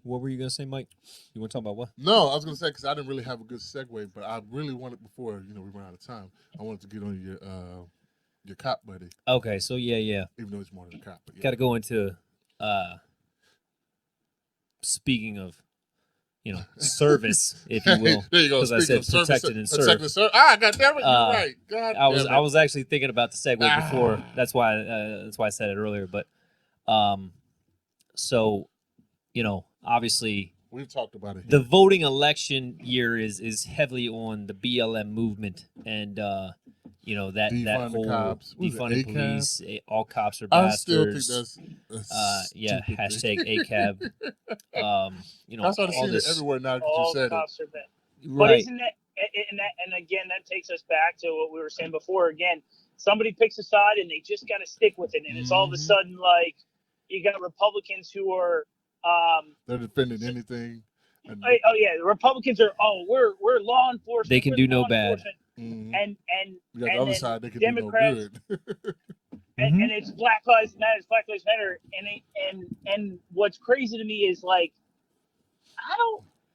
What were you gonna say, Mike? You want to talk about what? No, I was gonna say because I didn't really have a good segue, but I really wanted before we run out of time. I wanted to get on your cop buddy, Okay, so yeah. even though it's more than a cop. But yeah. Got to go into speaking of, service, if you will. There you go. Because I Speaking said of protected and served. protected and served. Ah, God damn it, you're Uh, right. God I was damn I it. was actually thinking about the segue before. Ah. That's why I said it earlier. But so obviously We've talked about it. the voting election year is heavily on the BLM movement and that Defund the whole cops. What is it, defunding ACAB? police. All cops are I still bastards. think that's Yeah, stupid hashtag thing. ACAB. I started all seeing this it everywhere now because you All said it. cops are bad. But right. isn't that and again that takes us back to what we were saying before. Again, somebody picks a side and they just got to stick with it, and it's all of a sudden like you got Republicans who are They're defending anything. oh yeah, the Republicans are we're law enforcement. They can we're do no law bad. enforcement. Mhm. And You got the and other then side, they can Democrats, do no good. and it's Black Lives Matter. It's Black Lives Matter, and what's crazy to me is like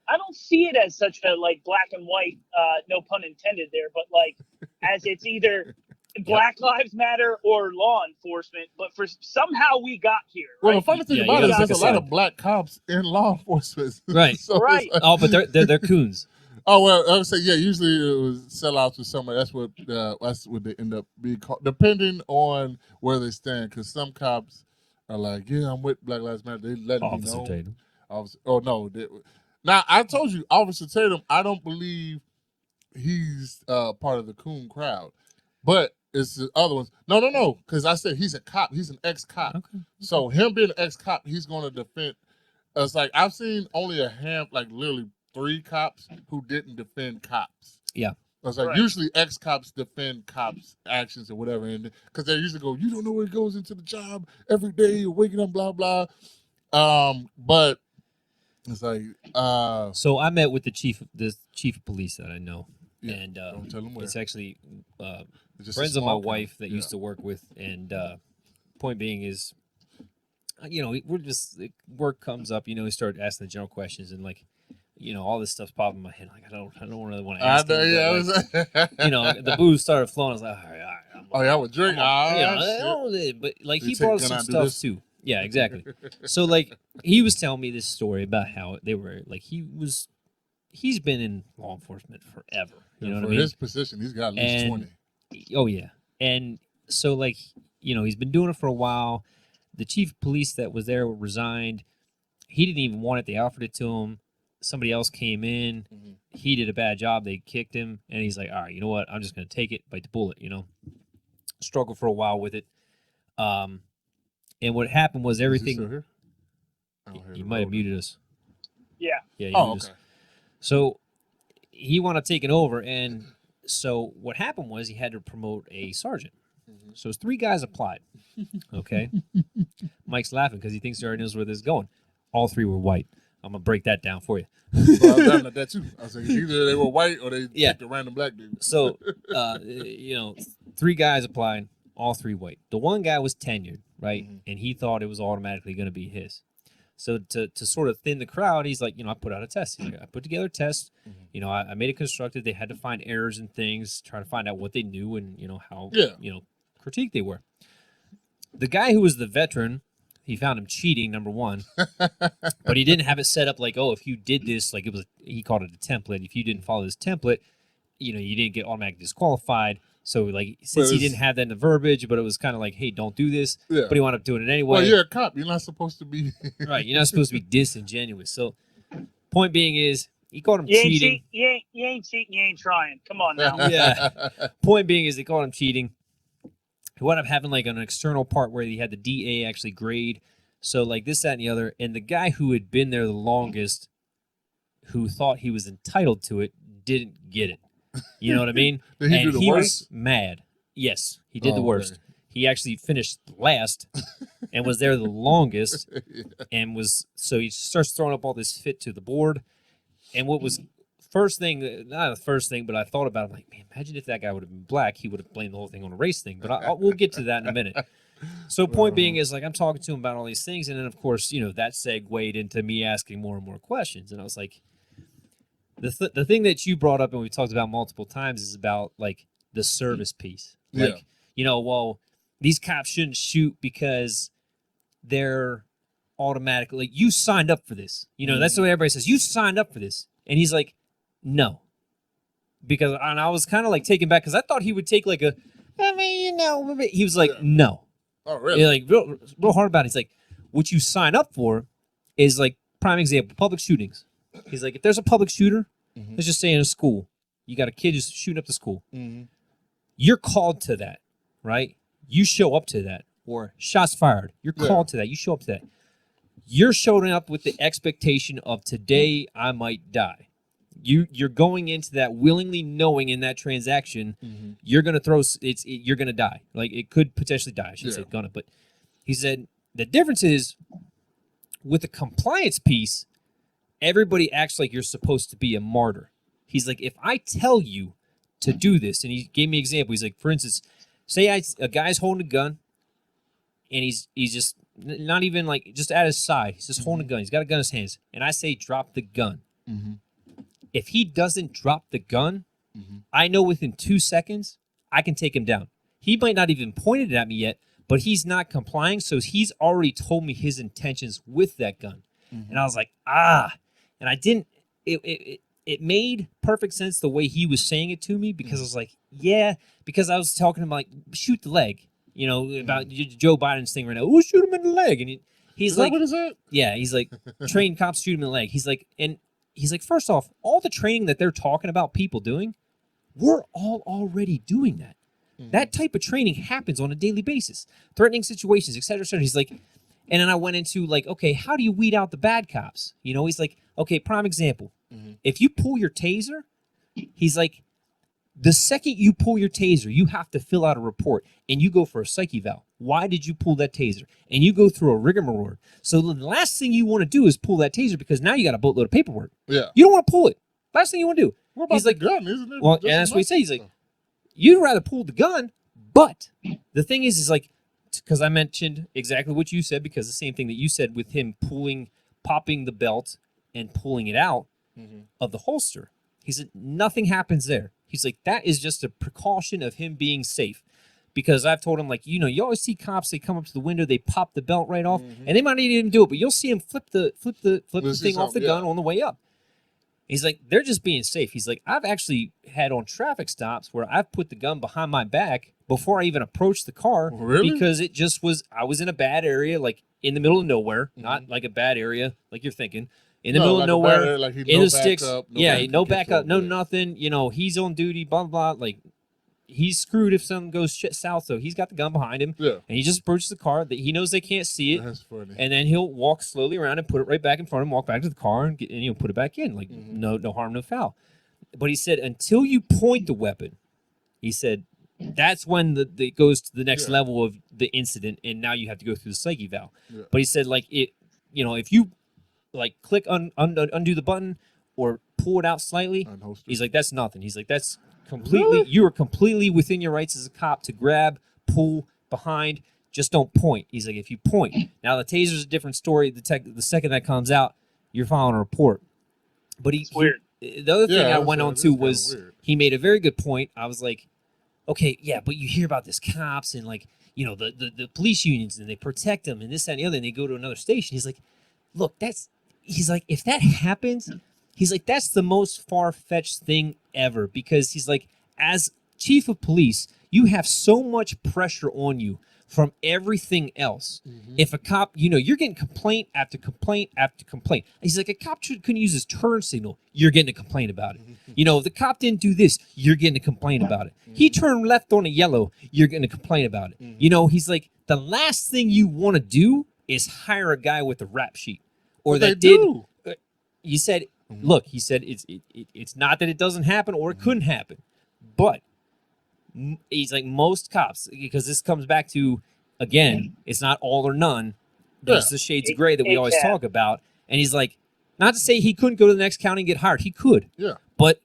I don't see it as such a like black and white, no pun intended there, but like as it's either Black Lives Matter or law enforcement. But for somehow we got here. Well, Right? the funny thing Yeah, about you it is gotta there's a pick a lot of side. black cops in law enforcement. Right. So it's Right. like- Oh, but they're coons. oh well, I would say yeah. Usually it was sellouts or somebody. That's what they end up being called, depending on where they stand. Because some cops are like, yeah, I'm with Black Lives Matter. They let me Officer know. Tatum. No. Now I told you, Officer Tatum. I don't believe he's part of the coon crowd, but it's the other ones. No. Because I said he's a cop. He's an ex-cop. Okay. So him being an ex-cop, he's going to defend. It's like I've seen only literally 3 cops who didn't defend cops. Yeah. It's like Right. usually ex-cops defend cops' actions or whatever, and because they usually go, you don't know what goes into the job every day, you're waking up, blah blah. But it's like, So I met with the chief of police that I know, yeah, and don't tell them where. it's actually It's just a friends of my small wife town. that used to work with, and point being is, we're just work comes up, we start asking the general questions, and like, all this stuff's popping in my head. Like I don't really want to I ask. know, him, yeah. but, like, the booze started flowing. I was like, all right. Oh yeah, I would drink. But like You he take brought up gun some out, do stuff this? too. Yeah, exactly. So like he was telling me this story about how they were like he's been in law enforcement forever. You know for what I mean? his position, he's got at least And- 20. Oh yeah, and so like he's been doing it for a while. The chief of police that was there resigned. He didn't even want it. They offered it to him. Somebody else came in. Mhm. He did a bad job. They kicked him, and he's like, "All right, you know what? I'm just gonna take it, bite the bullet." Struggled for a while with it. And what happened was Is he everything. still here? I don't hear You the might have rolling. muted us. Yeah. Yeah. You Oh, muted us. okay. So he wanted to take it over, and so what happened was he had to promote a sergeant. Mhm. So 3 guys applied. Okay. Mike's laughing because he thinks he already knows where this is going. All 3 were white. I'm gonna break that down for you. Well, I was laughing at that too. I was like, either they were white or they Yeah. picked a random black dude. So, 3 guys applied, all 3 white. The one guy was tenured, right? Mhm. And he thought it was automatically going to be his. So to sort of thin the crowd, he's like, I put out a test. He's like, I put together a test. Mhm. I made it constructed. They had to find errors and things, try to find out what they knew and how Yeah. critique they were. The guy who was the veteran, he found him cheating, number one, but he didn't have it set up like, oh, if you did this, like he called it a template. If you didn't follow this template, you didn't get automatically disqualified. So like, since he didn't have that in the verbiage, but it was kind of like, hey, don't do this. Yeah. But he wound up doing it anyway. Well, you're a cop. You're not supposed to be. Right. You're not supposed to be disingenuous. So point being is, he called him You ain't cheating. you ain't cheating. You ain't trying. Come on now. Yeah. Point being is, they called him cheating. He wound up having like an external part where he had the DA actually grade. So like this, that, and the other. And the guy who had been there the longest, who thought he was entitled to it, didn't get it. You know what I mean? Did he And do the he worst? was mad. Yes, he did the Oh, worst. okay. He actually finished last and was there the longest. And so he starts throwing up all this fit to the board. And what was not the first thing, but I thought about it, I'm like, man, imagine if that guy would have been black, he would have blamed the whole thing on a race thing. But we'll get to that in a minute. So point being is like I'm talking to him about all these things, and then of course that segued into me asking more and more questions, and I was like, the thing that you brought up and we talked about multiple times is about like the service piece. Like well, these cops shouldn't shoot because they're automatically like you signed up for this. That's the way everybody says you signed up for this, and he's like, no, because and I was kind of like taken back because I thought he would take like he was like no. Oh, really? Like real hard about it. He's like, what you sign up for is like prime example, public shootings. He's like, if there's a public shooter, let's just say in a school, you got a kid just shooting up the school. You're called to that, right? You show up to that. Or shots fired. You're called to that. You show up to that. You're showing up with the expectation of today I might die. You're going into that willingly knowing in that transaction you're gonna you're gonna die. Like it could potentially die. I shouldn't say gonna, but he said the difference is with the compliance piece, everybody acts like you're supposed to be a martyr. He's like, if I tell you to do this, and he gave me an example. He's like, for instance, say a guy's holding a gun, and he's just not even like just at his side. He's just holding a gun. He's got a gun in his hands, and I say, drop the gun. If he doesn't drop the gun, I know within 2 seconds I can take him down. He might not even pointed it at me yet, but he's not complying, so he's already told me his intentions with that gun. And I was like, and I didn't. It made perfect sense the way he was saying it to me because I was like, yeah, because I was talking about like shoot the leg, about Joe Biden's thing right now. Oh, shoot him in the leg, and he's like, what is that? Yeah, he's like, trained cops shoot him in the leg. He's like, first off, all the training that they're talking about people doing, we're all already doing that. That type of training happens on a daily basis, threatening situations, et cetera, et cetera. He's like, and then I went into like, okay, how do you weed out the bad cops? He's like, okay, prime example. If you pull your taser, he's like, the second you pull your taser, you have to fill out a report and you go for a psych eval. Why did you pull that taser? And you go through a rigmarole. So the last thing you want to do is pull that taser because now you got a boatload of paperwork. Yeah. You don't want to pull it. Last thing you want to do. What about the gun, isn't it? Well, and that's what he says. He's like, you'd rather pull the gun, but the thing is like, because I mentioned exactly what you said, because the same thing that you said with him popping the belt and pulling it out of the holster. He said, nothing happens there. He's like, that is just a precaution of him being safe. Because I've told him, like, you always see cops, they come up to the window, they pop the belt right off, and they might not even do it, but you'll see him flip the thing off the gun on the way up. He's like, they're just being safe. He's like, I've actually had on traffic stops where I've put the gun behind my back before I even approached the car. Really? Because it just I was in a bad area, like in the middle of nowhere, not like a bad area like you're thinking. In the middle of nowhere, in the sticks. No backup, no nothing. He's on duty, blah, blah, blah. Like, he's screwed if something goes south, so he's got the gun behind him. Yeah. And he just approaches the car. That he knows they can't see it. That's funny. And then he'll walk slowly around and put it right back in front of him, walk back to the car, and put it back in. Like, no harm, no foul. But he said, until you point the weapon, he said, that's when it goes to the next level of the incident, and now you have to go through the psych eval. Yeah. But he said, like, if you like click undo the button or pull it out slightly, he's like, that's nothing. He's like, that's completely, you are completely within your rights as a cop to grab, pull, behind, just don't point. He's like, if you point. Now the taser's a different story. The second that comes out, you're filing a report. But it's weird. The other thing I went on to was he made a very good point. I was like, okay, yeah, but you hear about this cops and like, the police unions and they protect them and this, that, and the other, and they go to another station. He's like, look, he's like, if that happens, he's like, that's the most far-fetched thing ever, because he's like, as chief of police, you have so much pressure on you from everything else. If a cop, you're getting complaint after complaint after complaint. He's like, a cop couldn't use his turn signal, you're getting a complaint about it. If the cop didn't do this, you're getting a complaint about it. He turned left on a yellow, you're getting a complaint about it. He's like, the last thing you want to do is hire a guy with a rap sheet. Or but that did. He said, look, he said it's not that it doesn't happen or it couldn't happen, but he's like, most cops, because this comes back to, again, it's not all or none. There's the shades of gray that we always talk about. And he's like, not to say he couldn't go to the next county and get hired. He could. Yeah. But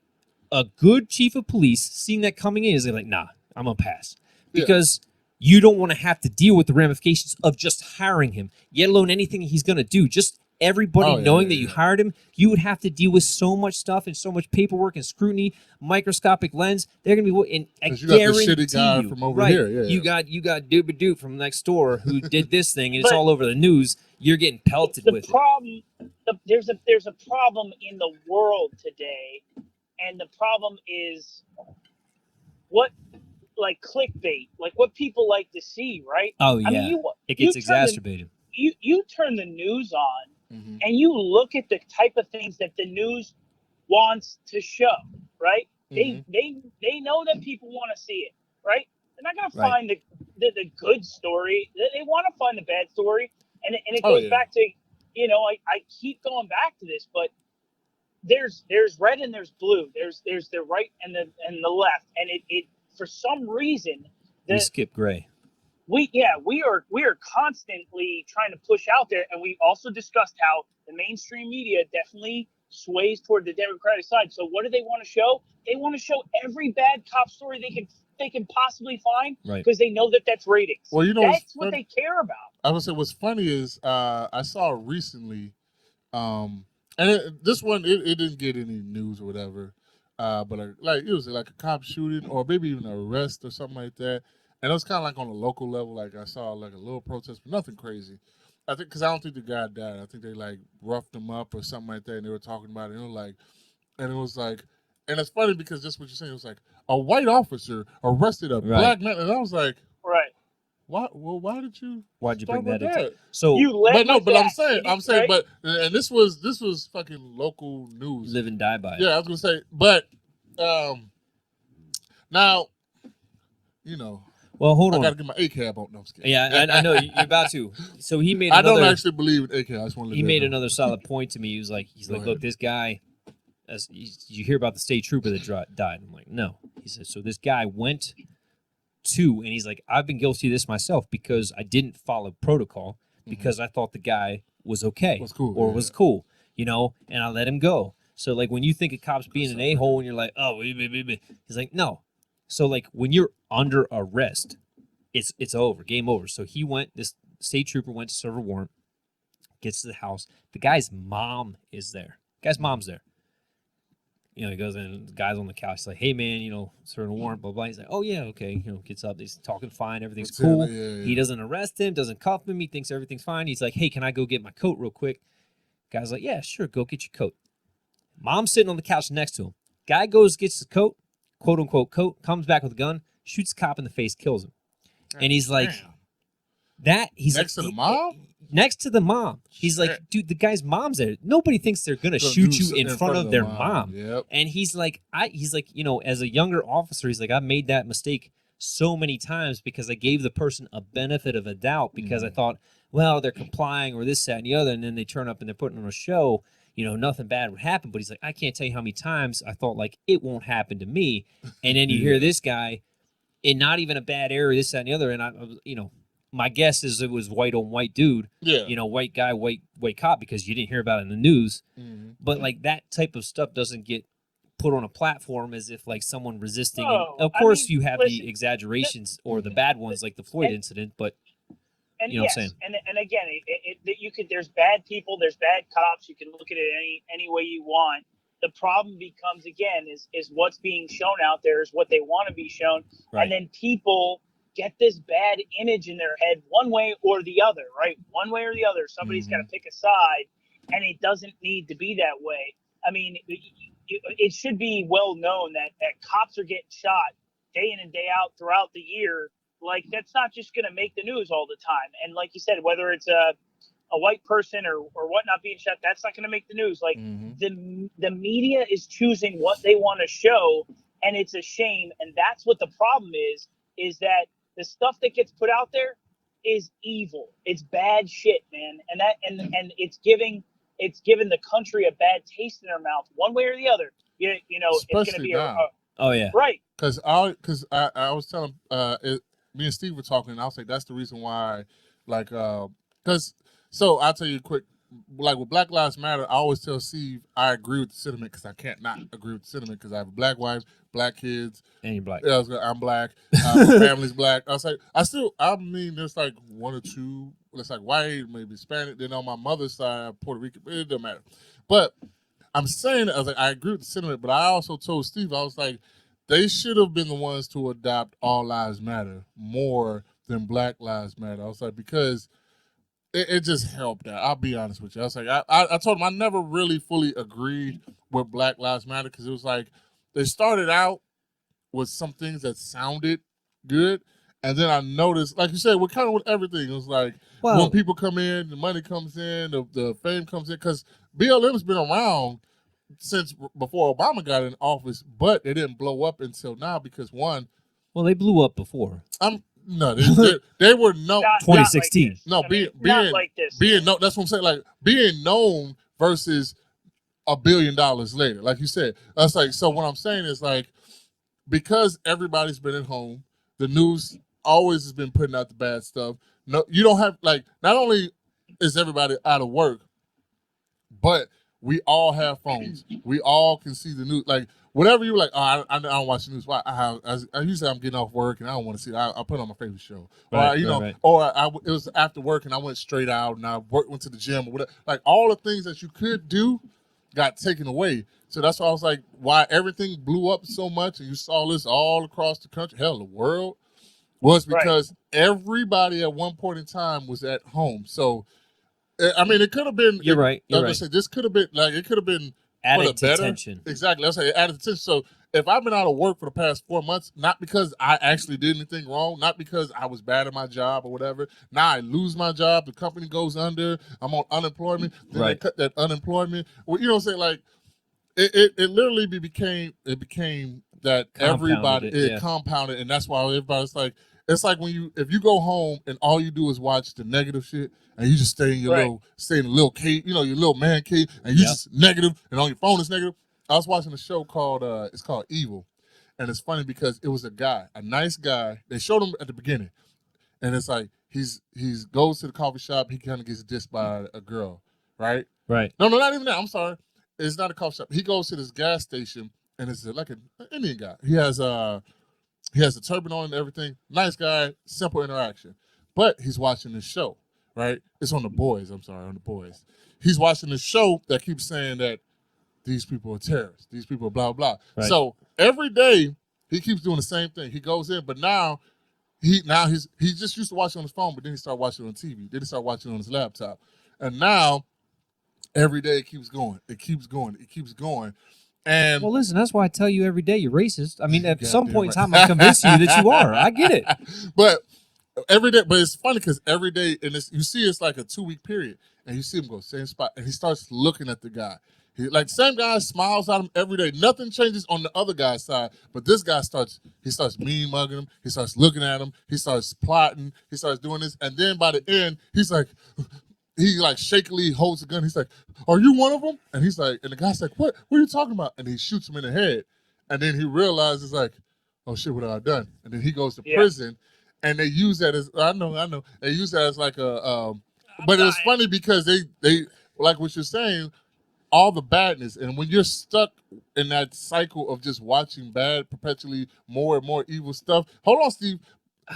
a good chief of police, seeing that coming in, is like, nah, I'm going to pass. Because you don't want to have to deal with the ramifications of just hiring him, yet alone anything he's going to do. Just everybody knowing that you hired him, you would have to deal with so much stuff and so much paperwork and scrutiny, microscopic lens. They're going to be, and I you got the guarantee shitty guy you, from over here. Yeah, you got Dooba from next door who did this thing, and it's all over the news. You're getting pelted with it. There's a problem in the world today, and the problem is what, like clickbait, like what people like to see, right? Oh yeah, I mean, it gets exacerbated. You turn the news on, Mm-hmm. and you look at the type of things that the news wants to show, right? Mm-hmm. They know that people want to see it, right? They're not going to Right. find the good story. They want to find the bad story, and it goes back to, I keep going back to this, but there's red and there's blue. There's the right and the left, and it for some reason We skip gray. we are constantly trying to push out there, and we also discussed how the mainstream media definitely sways toward the Democratic side. So what do they want to show? They want to show every bad cop story they can possibly find, Right? Because they know that that's ratings. Well, that's what they care about. I would say what's funny is I saw recently, and this one it didn't get any news or whatever, but like it was like a cop shooting or maybe even an arrest or something like that. And it was kind of like on a local level. Like I saw like a little protest, but nothing crazy. I think because I don't think the guy died. I think they like roughed him up or something like that. And they were talking about it. And it was like, and it's funny because just what you're saying, it was like a white officer arrested a black man, and I was like, right. Why? Well, why'd you bring that into into? So you led but I'm saying, right? but and this was fucking local news. Live and die by it. Yeah, I was gonna say, but now, Well, hold I on. gotta get my ACAB on. No, I'm just kidding. Yeah, I know you're about to. So he made. I Another, don't actually believe in ACAB. I just want to. He made another solid point to me. He was like, Go look, ahead. this guy. You hear about the state trooper that died? I'm like, no. He said, so this guy went to, and he's like, I've been guilty of this myself because I didn't follow protocol because I thought the guy was okay Was cool, or yeah. was cool, and I let him go. So like when you think of cops being an a-hole and you're like, oh, he's like, no. So like when you're under arrest, it's over, game over. So this state trooper went to serve a warrant, gets to the house. The guy's mom is there. Guy's mom's there. He goes in, the guy's on the couch. He's like, hey, man, serving a warrant, blah, blah. He's like, oh, yeah, okay. Gets up. He's talking fine. Everything's That's cool. it, yeah. He doesn't arrest him, doesn't cuff him. He thinks everything's fine. He's like, hey, can I go get my coat real quick? Guy's like, yeah, sure. Go get your coat. Mom's sitting on the couch next to him. Guy goes, gets the coat, quote, unquote, coat, comes back with a gun, shoots the cop in the face, kills him. And he's like, he's next like, to the mom? Next to the mom. He's like, dude, the guy's mom's there. Nobody thinks they're gonna shoot you in front of their mom. Yep. And he's like, as a younger officer, he's like, I made that mistake so many times because I gave the person a benefit of a doubt because I thought, well, they're complying or this, that, and the other, and then they turn up and they're putting on a show. Nothing bad would happen. But he's like, I can't tell you how many times I thought like it won't happen to me. And then you hear this guy, in not even a bad area, this, that, and the other, and I my guess is it was white on white dude. Yeah. White guy, white cop, because you didn't hear about it in the news. Mm-hmm. But like that type of stuff doesn't get put on a platform as if like someone resisting. No, And of course, you have listen, the exaggerations or the bad ones, like the Floyd incident. But and you know yes, what I'm saying? and again, you could. There's bad people. There's bad cops. You can look at it any way you want. The problem becomes again is what's being shown out there is what they want to be shown, Right. and then people get this bad image in their head one way or the other, right? One way or the other. Somebody's got to pick a side, and it doesn't need to be that way. I mean, it should be well known that cops are getting shot day in and day out throughout the year. Like, that's not just going to make the news all the time. And like you said, whether it's a white person or whatnot being shot, that's not going to make the news. Like, the media is choosing what they want to show, and it's a shame. And that's what the problem is that the stuff that gets put out there is evil. It's bad shit, man. And it's giving the country a bad taste in their mouth, one way or the other. Especially it's going to be oh yeah, right. Because I was telling me and Steve were talking, and I was like, that's the reason why, like, because so I'll tell you quick like with Black Lives Matter, I always tell Steve I agree with the sentiment because I can't not agree with the sentiment because I have a black wife, black kids. And you're black. Yeah, I'm black. My family's black. I was like, I mean, there's like one or two. It's like white, maybe Hispanic. Then on my mother's side, Puerto Rican. It doesn't matter. But I'm saying, I was like, I agree with the sentiment, but I also told Steve, I was like, they should have been the ones to adopt All Lives Matter more than Black Lives Matter. I was like, because it just helped out. I'll be honest with you. I was like, I told him I never really fully agreed with Black Lives Matter because it was like they started out with some things that sounded good. And then I noticed, like you said, we're kind of with everything. It was like when people come in, the money comes in, the fame comes in. Because BLM's been around since before Obama got in office, but they didn't blow up until now because one. Well, they blew up before. No, they were known. 2016. Not like this. Being known. That's what I'm saying. Like being known versus $1 billion later. Like you said, that's like. So what I'm saying is like because everybody's been at home, the news always has been putting out the bad stuff. No, you don't have like. Not only is everybody out of work, but we all have phones. We all can see the news. Like whatever you like. Oh, I don't watch the news. Why? I usually I'm getting off work and I don't want to see it. I put on my favorite show. Right, or it was after work and I went straight out and I went to the gym or whatever. Like all the things that you could do got taken away. So that's why I was like, why everything blew up so much and you saw this all across the country, hell, the world, was because everybody at one point in time was at home. So I mean, it could have been. You're right. Say, this could have been like it could have been added to tension. Exactly. Let's say added to tension. So if I've been out of work for the past 4 months, not because I actually did anything wrong, not because I was bad at my job or whatever. Now I lose my job, the company goes under, I'm on unemployment, then they cut that unemployment. Well, you know what I'm saying? Like it literally became that everybody compounded, and that's why everybody's like. It's like if you go home and all you do is watch the negative shit and you just stay in your little cave, your little man cave, and you just negative and on your phone is negative. I was watching a show called it's called Evil, and it's funny because it was a guy, a nice guy. They showed him at the beginning, and it's like he's goes to the coffee shop. He kind of gets dissed by a girl, right? Right. No, not even that. I'm sorry. It's not a coffee shop. He goes to this gas station, and it's like an Indian guy. He has a turban on and everything. Nice guy, simple interaction. But he's watching this show, right? It's on The Boys. I'm sorry, on The Boys. He's watching this show that keeps saying that these people are terrorists. These people are blah, blah. Right. So every day he keeps doing the same thing. He goes in, but now he's just used to watching on his phone, but then he started watching on TV. Then he started watching on his laptop. And now every day it keeps going. It keeps going. It keeps going. And well, listen, that's why I tell you every day you're racist. I mean, at some point in time, I'm convinced you that you are. I get it. But every day, but it's funny because every day, and you see it's like a 2-week period, and you see him go same spot, and he starts looking at the guy. Like same guy smiles at him every day. Nothing changes on the other guy's side, but this guy starts mean mugging him. He starts looking at him. He starts plotting. He starts doing this, and then by the end, he's like. He like shakily holds the gun. He's like, "Are you one of them?" And he's like, and the guy's like, "What? What are you talking about?" And he shoots him in the head. And then he realizes like, "Oh shit, what have I done?" And then he goes to prison. And they use that as I know. They use that as like a. But it was funny because they like what you're saying, all the badness, and when you're stuck in that cycle of just watching bad, perpetually more and more evil stuff. Hold on, Steve.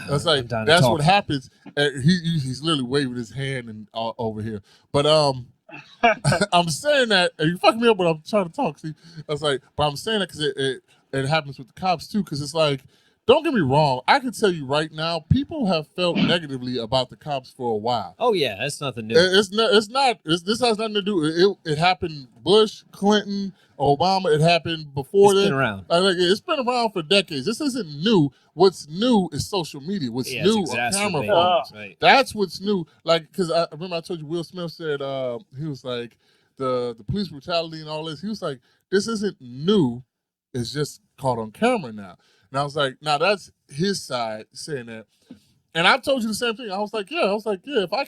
That's like that's what happens. He's literally waving his hand and over here. But I'm saying that and you fucking me up when I'm trying to talk. See, I was like, but I'm saying that because it happens with the cops too. Because it's like, don't get me wrong. I can tell you right now, people have felt negatively about the cops for a while. Oh yeah, that's nothing new. It's not. This has nothing to do. It happened. Bush, Clinton, Obama. It happened before. It's been around. Like, it's been around for decades. This isn't new. What's new is social media. What's new are camera phones. Right. That's what's new. Like, because I remember I told you Will Smith said he was like the police brutality and all this. He was like, this isn't new. It's just caught on camera now. And I was like, now that's his side saying that. And I told you the same thing. I was like, yeah, if I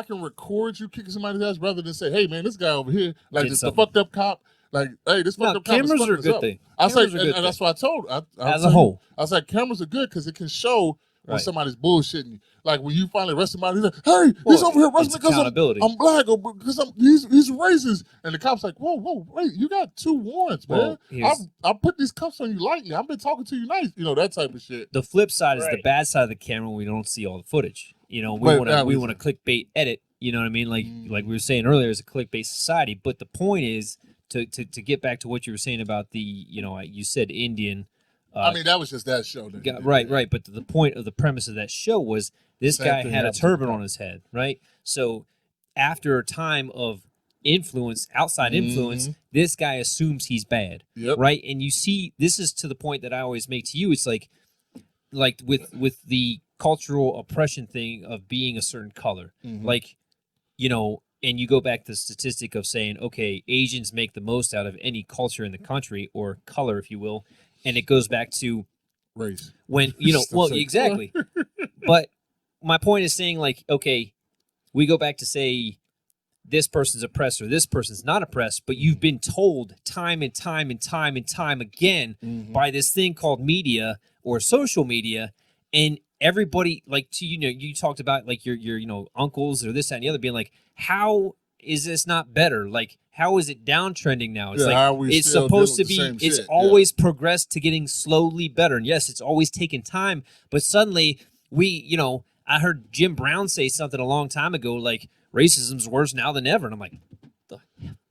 can record you kicking somebody's ass rather than say, hey man, this guy over here, like the fucked up cop, like, hey, this fucked up cop cameras is are a good thing. I was like, and that's what I told. As a whole. I was like, cameras are good because it can show when Right. somebody's bullshitting you. Like when you finally arrest somebody, he's like, hey, he's over here arresting it's me because accountability. I'm black or because he's racist. And the cop's like, whoa, wait, you got 2 warrants, man. Well, I put these cuffs on you lightly. I've been talking to you nice, that type of shit. The flip side is the Right. bad side of the camera when we don't see all the footage. We But want that to we was- want to clickbait edit. You know what I mean? Like we were saying earlier, it's a clickbait society. But the point is to get back to what you were saying about the you said Indian. I mean, that was just that show. Right. But the point of the premise of that show was this Same guy thing had a happens to the turban guy. on his head, right? So after a time of influence, outside influence, this guy assumes he's bad, Yep. right? And you see, this is to the point that I always make to you. It's like with the cultural oppression thing of being a certain color, like and you go back to the statistic of saying, okay, Asians make the most out of any culture in the country or color, if you will, and it goes back to race. when Stop well, saying exactly. But my point is saying, like, okay, we go back to say this person's oppressed or this person's not oppressed, but you've been told time and time and time and time again by this thing called media or social media, and everybody, like, you talked about like your uncles or this that, and the other being like, how is this not better? Like, how is it downtrending now? It's how are we it's still supposed to dealing be. with the same It's shit? always progressed to getting slowly better, and yes, it's always taken time. But suddenly, I heard Jim Brown say something a long time ago, like racism's worse now than ever, and I'm like,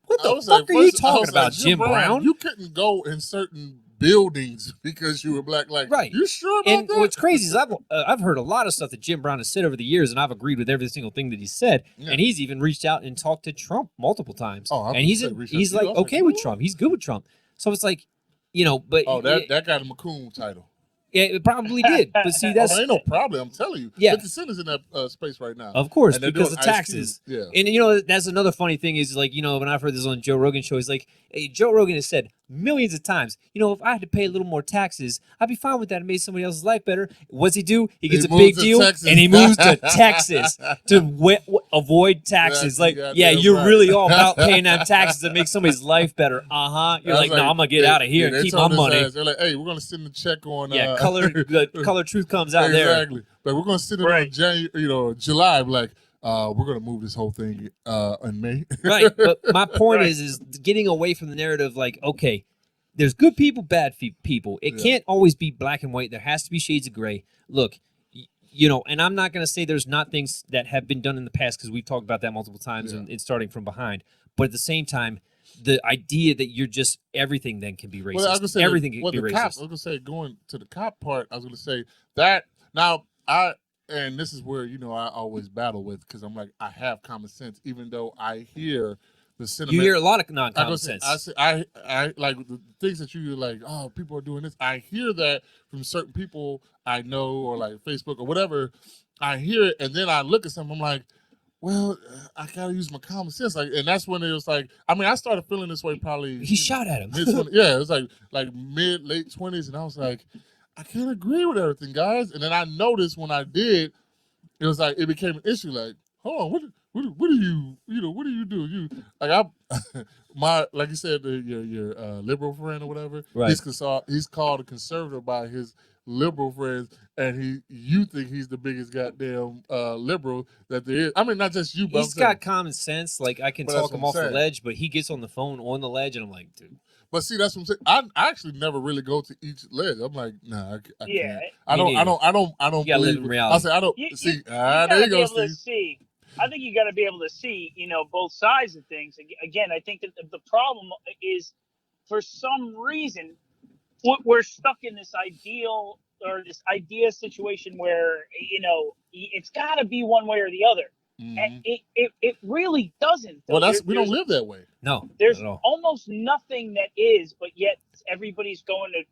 what the fuck are you talking about, Jim Brown? You couldn't go in certain buildings because you were black. Like, Right. You sure about And that? what's crazy is I've heard a lot of stuff that Jim Brown has said over the years, and I've agreed with every single thing that he said. Yeah. And he's even reached out and talked to Trump multiple times. Oh, I and he's was gonna say, he's reached out like to you. I was okay like, with what? Trump. He's good with Trump. So it's like, but that got him a coon title. yeah, it probably did. But see, that's ain't no problem. I'm telling you. Yeah. 50 Cent is in that space right now. of course And they're because doing of Ice taxes. Cube. Yeah. And that's another funny thing is like when I've heard this on Joe Rogan show, he's like, hey, Joe Rogan has said millions of times, if I had to pay a little more taxes, I'd be fine with that and made somebody else's life better. What's he do? He gets a big moves to deal Texas. and he moves to Texas to avoid taxes. That's Like, goddamn yeah, you're right. really all about paying them taxes to make somebody's life better. You're I like, was no, I'm gonna get out of here and they keep told my his money. ass, they're like, hey, we're gonna send a check on. Yeah, color truth comes out there. Exactly. But we're gonna send it Right. on January, July. Like, we're gonna move this whole thing in May. Right. But my point Right. is getting away from the narrative like, okay, there's good people, bad people. It can't always be black and white. There has to be shades of gray. Look, and I'm not going to say there's not things that have been done in the past because we've talked about that multiple times and it's starting from behind. But at the same time, the idea that you're just everything then can be racist. Well, I was gonna say everything can be the racist. cop. I was gonna say going to the cop part. I was gonna say that now and this is where I always battle with because I'm like I have common sense even though I hear the sentiment. You hear a lot of I non-common go say, sense. I like the things that you're like, oh, people are doing this. I hear that from certain people I know or like Facebook or whatever. I hear it and then I look at something. I'm like, well, I gotta use my common sense. Like, and that's when it was like, I mean, I started feeling this way probably. He shot at him. Mid-20s. Yeah, it was like late 20s, and I was like, I can't agree with everything, guys. And then I noticed when I did, it was like it became an issue. Like, hold on, what do you do? You like like you said, your liberal friend or whatever. Right. He's called a conservative by his liberal friends, and you think he's the biggest goddamn liberal that there is. I mean, not just you, but He's got common sense. Like, I can But that's talk what him I'm off the saying. ledge, but he gets on the phone on the ledge, and I'm like, dude. But see, that's what I'm saying. I actually never really go to each ledge. I'm like, nah, I Yeah. can't. I Me don't You gotta live believe in it. reality. I say I don't You see. gotta There you be go, able to Steve. see. I think you got to be able to see, both sides of things. Again, I think that the problem is, for some reason, we're stuck in this ideal or this idea situation where it's got to be one way or the other, and it really doesn't. Though. Well, we don't live that way. No, There's not at all. almost nothing that is, but yet everybody's going to,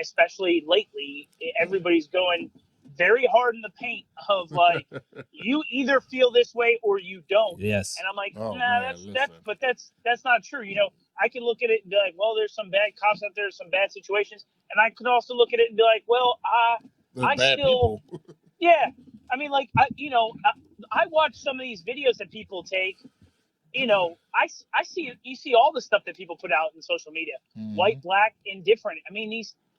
especially lately, everybody's going very hard in the paint of like, you either feel this way or you don't. Yes. And I'm like, Oh, nah, man, that's not true. I can look at it and be like, well, there's some bad cops out there, some bad situations, and I could also look at it and be like, well, They're I bad still- people. yeah. I mean, like, I watch some of these videos that people take. I see you see all the stuff that people put out in social media, white, black, indifferent. I mean,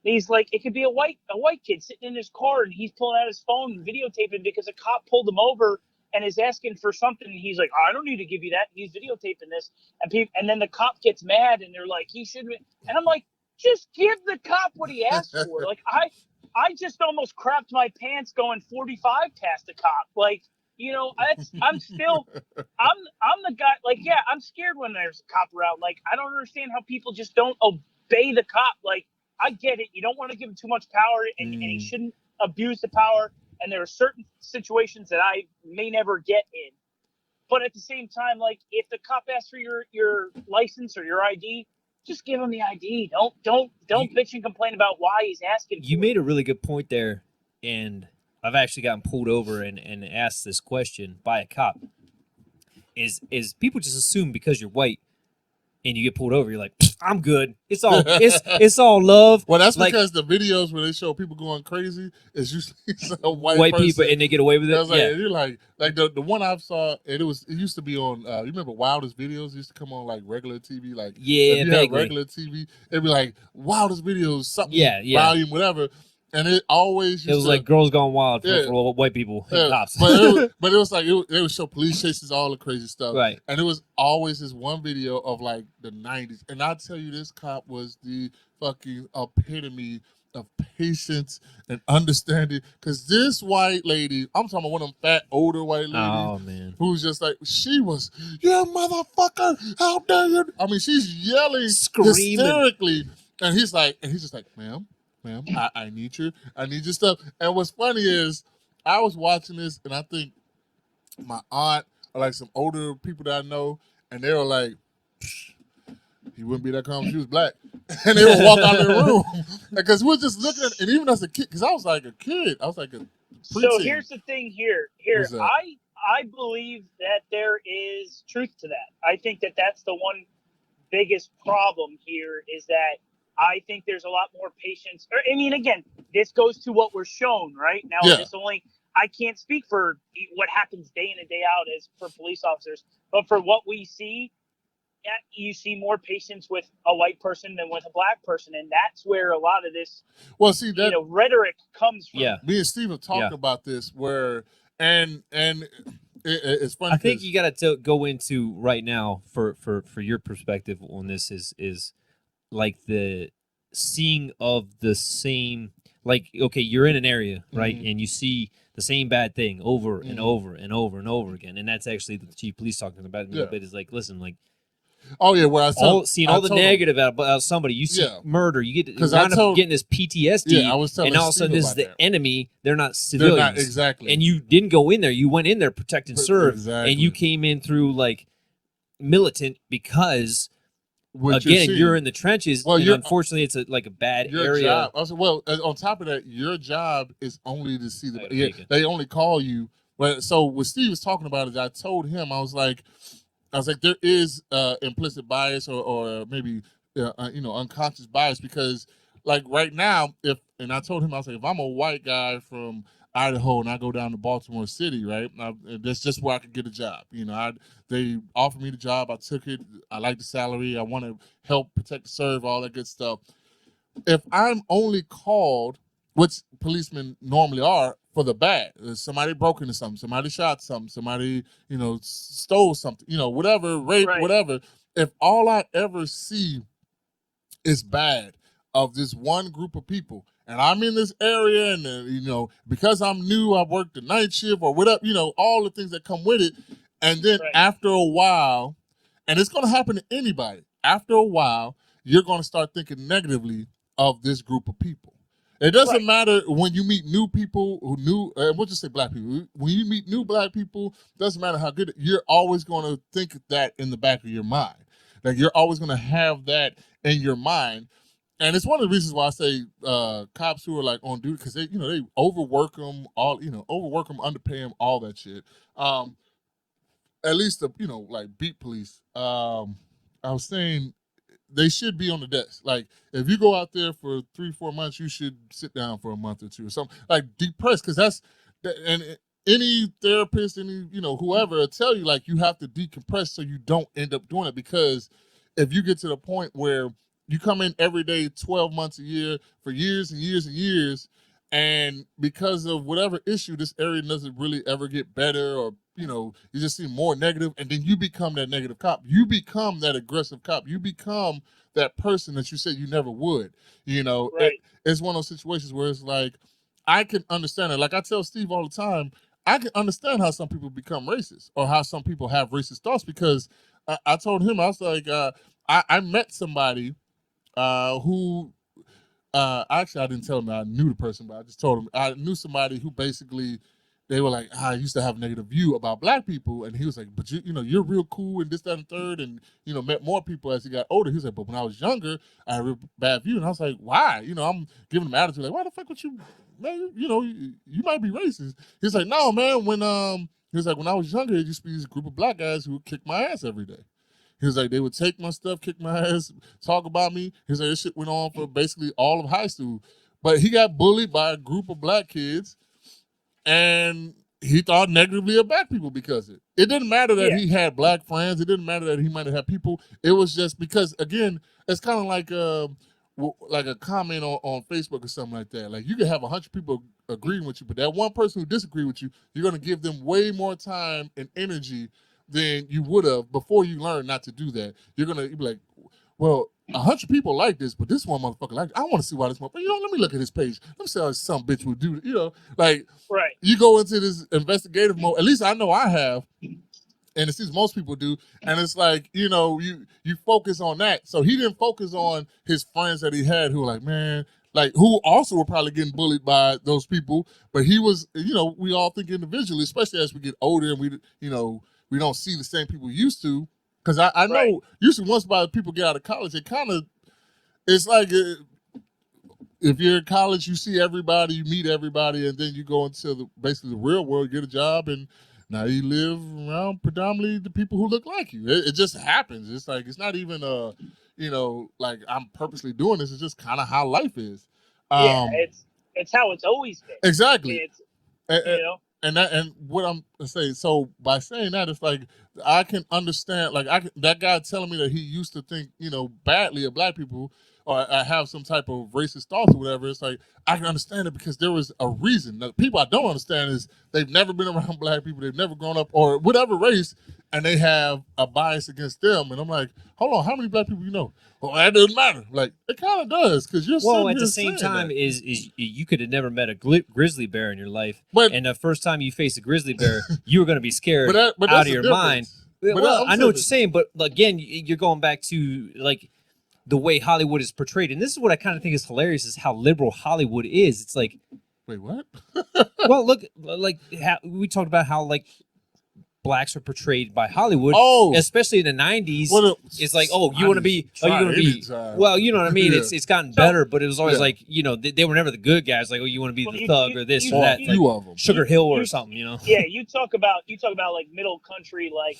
He's like, it could be a white kid sitting in his car and he's pulling out his phone and videotaping because a cop pulled him over and is asking for something. And he's like, I don't need to give you that. He's videotaping this. And then the cop gets mad and they're like, he shouldn't. And I'm like, just give the cop what he asked for. Like, I just almost crapped my pants going 45 past a cop. Like, I'm the guy. Like, yeah, I'm scared when there's a cop around. Like, I don't understand how people just don't obey the cop. Like, I get it. You don't want to give him too much power, and he shouldn't abuse the power. And there are certain situations that I may never get in. But at the same time, like, if the cop asks for your license or your ID, just give him the ID. Don't bitch and complain about why he's asking. You made a really good point there, and I've actually gotten pulled over and asked this question by a cop. Is people just assume because you're white and you get pulled over, you're like, I'm good. It's all love. Well, that's like, because the videos where they show people going crazy is usually some white person, people and they get away with it. Like, yeah, you're like the one I saw, and it used to be on. You remember Wildest Videos used to come on like regular TV, like if you had regular TV, it'd be like Wildest Videos, something, volume, whatever. And it always it was like Girls Gone Wild for white people and cops. but it was like they would show police chases, all the crazy stuff. Right. And it was always this one video of like the 90s. And I tell you, this cop was the fucking epitome of patience and understanding. Because this white lady, I'm talking about one of them fat, older white ladies. Oh, man. Who's just like, she was, yeah, motherfucker, how dare you? I mean, she's yelling, screaming hysterically. And he's just like, ma'am, I need your stuff. And what's funny is I was watching this and I think my aunt or like some older people that I know, and they were like, he wouldn't be that calm if she was black. And they would walk out of the room. Because we're just looking at it, and even as a kid, because I was like a kid. I was like a preteen. So here's the thing here. I believe that there is truth to that. I think that that's the one biggest problem here is that I think there's a lot more patience. I mean, again, this goes to what we're shown, right? Now, I can't speak for what happens day in and day out as for police officers, but for what we see, you see more patience with a white person than with a black person, and that's where a lot of this, rhetoric comes from. Yeah, me and Steve have talked about this, where and it's funny. I think you got to go into right now for your perspective on this is like the seeing of the same, like, okay, you're in an area, right? Mm-hmm. And you see the same bad thing over and over and over and over again. And that's actually the chief police talking about it a little bit is like, listen, like, oh yeah, well, seeing all the negative about somebody, you see murder, you get getting this PTSD, yeah, I was telling and all of a sudden this is the enemy. They're not civilians, they're not, exactly. And you didn't go in there; you went in there protect and serve, exactly. And you came in through like militant because you're in the trenches. Well, and unfortunately, it's like a bad area. Job, also, well, on top of that, your job is only to see they only call you. Well, so what Steve was talking about is I told him I was like, there is implicit bias or maybe unconscious bias because like right now and I told him I was like if I'm a white guy from Idaho and I go down to Baltimore City, right? That's just where I could get a job. They offered me the job. I took it. I like the salary. I want to help protect, serve, all that good stuff. If I'm only called, which policemen normally are, for the bad, somebody broke into something, somebody shot something, somebody stole something, whatever, rape, whatever. If all I ever see is bad of this one group of people, and I'm in this area, and because I'm new, I worked the night shift or whatever, all the things that come with it, and then after a while, and it's going to happen to anybody. After a while, you're going to start thinking negatively of this group of people. It doesn't matter when you meet new people we'll just say black people. When you meet new black people, doesn't matter how good, you're always going to think that in the back of your mind. Like you're always going to have that in your mind. And it's one of the reasons why I say cops who are like on duty, because they overwork them, underpay them, all that shit. At least like beat police. I was saying they should be on the desk. Like if you go out there for 3-4 months, you should sit down for a month or two or something. Like depressed, because and any therapist, whoever will tell you like you have to decompress so you don't end up doing it, because if you get to the point where you come in every day, 12 months a year for years and years and years, and because of whatever issue, this area doesn't really ever get better, or you just see more negative, and then you become that negative cop. You become that aggressive cop. You become that person that you said you never would. Right. It's one of those situations where it's like, I can understand it. Like I tell Steve all the time, I can understand how some people become racist or how some people have racist thoughts, because I told him, I was like, I met somebody who, actually I didn't tell him that I knew the person, but I just told him I knew somebody who basically, they were like, I used to have a negative view about black people, and he was like, but you're real cool and this, that, and third, and met more people as he got older. He was like, but when I was younger, I had a real bad view, and I was like, why? I'm giving him attitude like, why the fuck would you, man? You might be racist. He's like, no, man. When he was like, when I was younger, it used to be this group of black guys who would kick my ass every day. He was like, they would take my stuff, kick my ass, talk about me. He was like, this shit went on for basically all of high school. But he got bullied by a group of black kids, and he thought negatively of black people because of it. It didn't matter that he had black friends. It didn't matter that he might have had people. It was just because, again, it's kind of like a comment on Facebook or something like that. Like, you can have 100 people agreeing with you, but that one person who disagree with you, you're going to give them way more time and energy than you would have before you learn not to do that. You're going to be like, well, 100 people like this, but this one motherfucker like it. I want to see why this motherfucker, let me look at his page. Let me see how some bitch would do, like, Right. You go into this investigative mode. At least I know I have, and it seems most people do. And it's like, you focus on that. So he didn't focus on his friends that he had who were like, man, like, who also were probably getting bullied by those people. But he was, we all think individually, especially as we get older and we don't see the same people we used to. Because I know usually once people get out of college, it's like if you're in college, you see everybody, you meet everybody, and then you go into basically the real world, get a job, and now you live around predominantly the people who look like you. It just happens. It's like, it's not even like I'm purposely doing this. It's just kind of how life is. It's how it's always been. Exactly. And and what I'm saying, so by saying that, it's like I can understand, like that guy telling me that he used to think badly of black people, or I have some type of racist thoughts or whatever. It's like I can understand it because there was a reason. The people I don't understand is they've never been around black people, they've never grown up, or whatever race, and they have a bias against them. And I'm like, hold on, how many black people you know? Well, that doesn't matter. Like, it kind of does, because you're well, at the same time, is you could have never met a grizzly bear in your life, and the first time you face a grizzly bear, you were going to be scared out of your mind. Well, I know what you're saying, but again, you're going back to like the way Hollywood is portrayed, and this is what I kind of think is hilarious: is how liberal Hollywood is. It's like, wait, what? Well, look, like we talked about how like blacks are portrayed by Hollywood, especially in the 90s. It's like, you want to be, well, you know what I mean? It's gotten better, but it was always like, they were never the good guys. Like, you want to be the thug or this or that, like Sugar Hill or something, Yeah, you talk about like middle country, like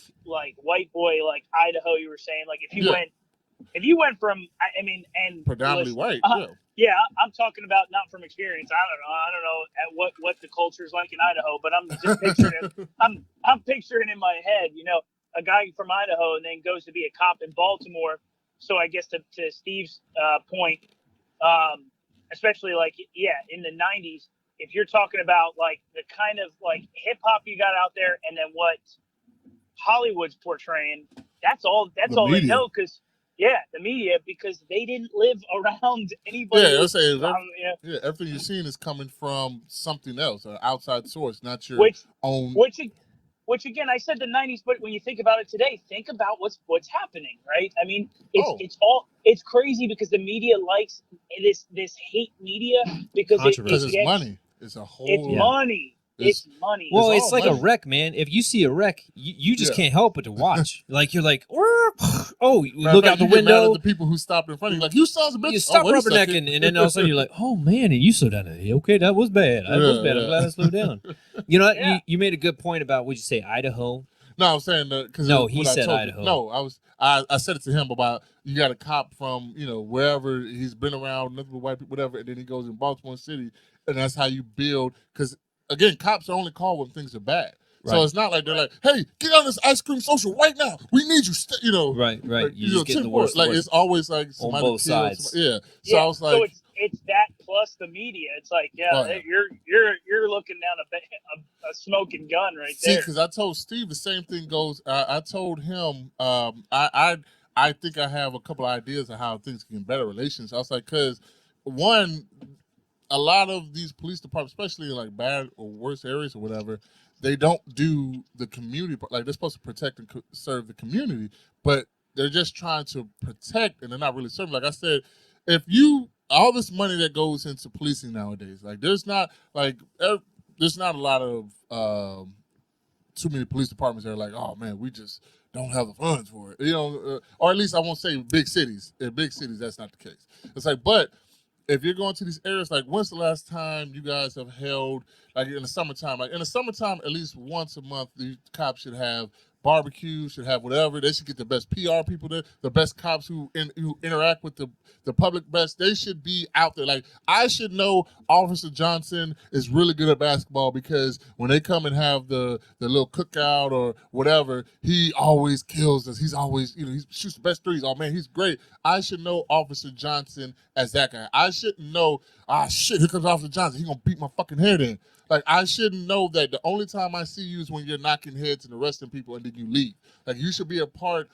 white boy, like Idaho. You were saying, like, if you went from, I mean, and predominantly white, yeah, I'm talking about not from experience. I don't know at what the culture is like in Idaho, but I'm just picturing it. I'm picturing in my head, a guy from Idaho and then goes to be a cop in Baltimore. So I guess to Steve's point, especially like, in the 90s, if you're talking about like the kind of like hip hop you got out there, and then what Hollywood's portraying, that's all they know, because. Yeah, the media, because they didn't live around anybody. Yeah, let's say everything you're seeing is coming from something else, an outside source, not your own. Which again, I said the 90s, but when you think about it today, think about what's happening, right? I mean, it's crazy because the media likes this hate media because it's money. It's money. It's money. Well, it's like money. A wreck, man. If you see a wreck, you just can't help but to watch. Like, you're like, you look out the window. The people who stopped in front of you, like, you sons of bitches. You stop rubbernecking, and then all of a sudden you're like, oh man, and you slowed down. Okay, that was bad. That was bad. I'm glad I slowed down. You know, you made a good point about, would you say Idaho? No, I'm saying because he said Idaho. No, I said it to him about you got a cop from wherever he's been around, nothing but white people, whatever, and then he goes in Baltimore City, and that's how you build. Because again, cops are only called when things are bad. So Right. it's not like they're like, hey, get on this ice cream social right now. We need you. Right. Like, You just get the 10-4. worst. Like, Like it's always like somebody both killed sides. somebody. Yeah. So Yeah, I was so like, it's that plus the media. It's like, Oh, yeah. you're looking down a smoking gun right see, there. because I told Steve the same thing goes. I told him, I think I have a couple of ideas of how things can better relations. I was like, because one, a lot of these police departments, especially in like bad or worse areas or whatever, they don't do the community part. Like, they're supposed to protect and serve the community, but they're just trying to protect and they're not really serving. Like I said, if you all this money that goes into policing nowadays, like there's not a lot of too many police departments that are like, oh man, we just don't have the funds for it, or at least I won't say big cities. In big cities, that's not the case. It's like, but if you're going to these areas, like when's the last time you guys have held, like in the summertime, at least once a month, the cops should have barbecues, should have whatever. They should get the best PR people there, the best cops who interact with the public best. They should be out there. Like, I should know Officer Johnson is really good at basketball because when they come and have the little cookout or whatever, he always kills us. He's always, he shoots the best threes. Oh man, he's great. I should know Officer Johnson as that guy. I shouldn't know, shit, here comes Officer Johnson. He's gonna beat my fucking head in. Like, I shouldn't know that the only time I see you is when you're knocking heads and arresting people and then you leave. Like, you should be a part.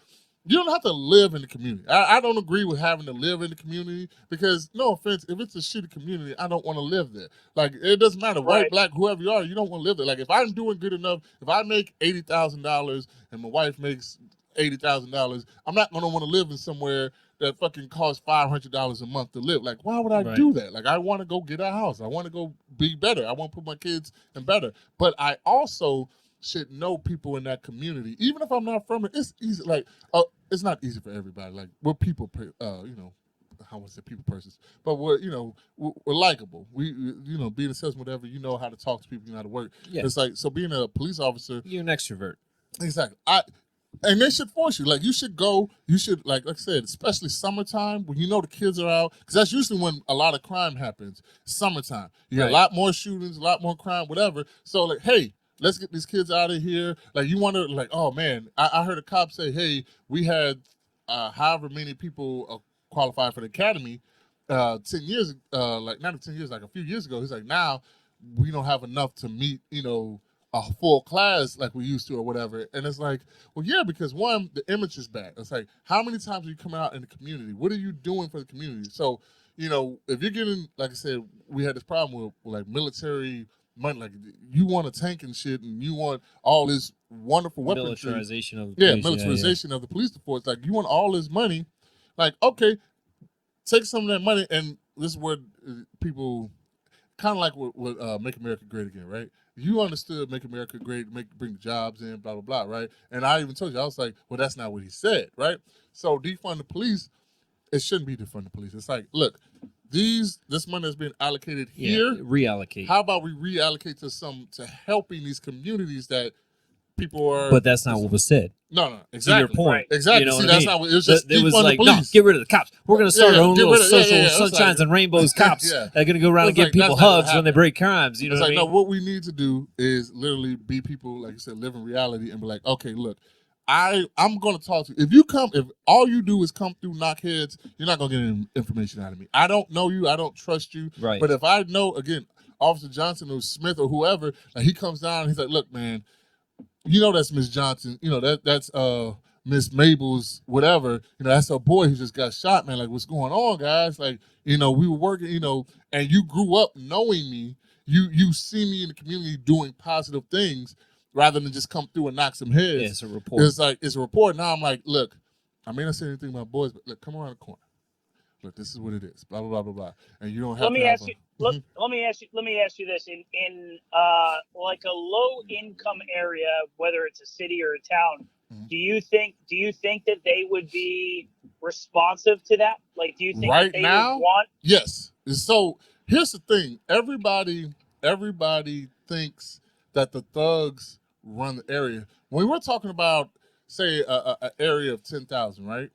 You don't have to live in the community. I don't agree with having to live in the community because, no offense, if it's a shitty community, I don't want to live there. Like, it doesn't matter, white, black, whoever you are, you don't want to live there. Like, if I'm doing good enough, if I make $80,000 and my wife makes $80,000, I'm not going to want to live in somewhere that fucking costs $500 a month to live. Like, why would I do that? Like, I want to go get a house. I want to go be better. I want to put my kids in better. But I also should know people in that community. Even if I'm not from it, it's easy. Like, it's not easy for everybody. Like, we're people, how would I say people persons, but we're likable. We, being a salesman, whatever, you know how to talk to people, you know how to work. Yeah. It's like, so being a police officer, You're an extrovert. Exactly. And they should force you. Like, you should go. You should, like I said, especially summertime when the kids are out, because that's usually when a lot of crime happens. Summertime, you get a lot more shootings, a lot more crime, whatever. So, like, hey, let's get these kids out of here. Like, you want to, like, oh man, I heard a cop say, hey, we had however many people qualified for the academy 10 years, like not 10 years, like a few years ago. He's like, now we don't have enough to meet, a full class like we used to or whatever. And it's like, well, yeah, because one, the image is bad. It's like, how many times are you coming out in the community? What are you doing for the community? So, if you're getting, like I said, we had this problem with like military money, like you want a tank and shit and you want all this wonderful weaponry. Militarization of the police. Militarization of the police force. Like, you want all this money. Like, okay, take some of that money, and this is where people, kind of like with Make America Great Again, right? You understood Make America Great, bring jobs in, blah, blah, blah, right? And I even told you, I was like, well, that's not what he said, right? So defund the police, it shouldn't be defund the police. It's like, look, this money has been allocated here. Reallocate. How about we reallocate to helping these communities that people are. But that's not what was said. No, exactly. To your point. Exactly. See, that's not what it was. Just it was like, the no, get rid of the cops. We're going to start our own little social sunshines and rainbows cops that are going to go around and give people hugs when they break crimes. You know what I mean? No, what we need to do is literally be people, like you said, live in reality and be like, okay, look, I'm going to talk to you. If all you do is come through, knock heads, you're not going to get any information out of me. I don't know you. I don't trust you. Right. But if I know, again, Officer Johnson or Smith or whoever, like, he comes down and he's like, look, man, that's Miss Johnson. That's Miss Mabel's whatever. That's her boy who just got shot, man. Like, what's going on, guys? Like, we were working, and you grew up knowing me. You see me in the community doing positive things rather than just come through and knock some heads. Yeah, it's a report. It's a report. Now I'm like, look, I may not say anything about boys, but look, come around the corner. Look, this is what it is. Blah blah blah blah blah. And you don't have. Let me ask you this: in like a low income area, whether it's a city or a town, do you think that they would be responsive to that? Like, do you think right that they now? would want? Yes. So here's the thing: everybody thinks that the thugs run the area. When we're talking about, say, an area of 10,000, right?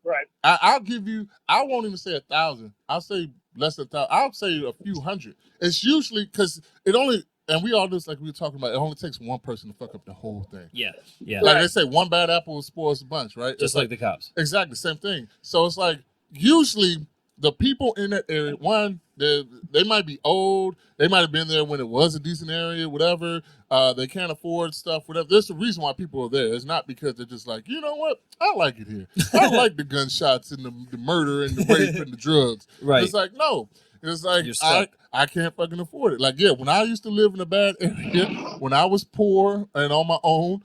Right. I'll give you. I won't even say 1,000. I'll say less than 1,000. I'll say a few hundred. It's usually because and we all just like we were talking about. It only takes one person to fuck up the whole thing. Yeah. Like they say, one bad apple spoils the bunch, right? Just like the cops. Exactly, same thing. So it's like usually the people in that area, one, they might be old. They might have been there when it was a decent area, whatever. They can't afford stuff, whatever. There's a reason why people are there. It's not because they're just like, you know what? I like it here. I like the gunshots and the murder and the rape and the drugs. Right. It's like, no. It's like, You're stuck. I can't fucking afford it. Like, yeah, when I used to live in a bad area, when I was poor and on my own,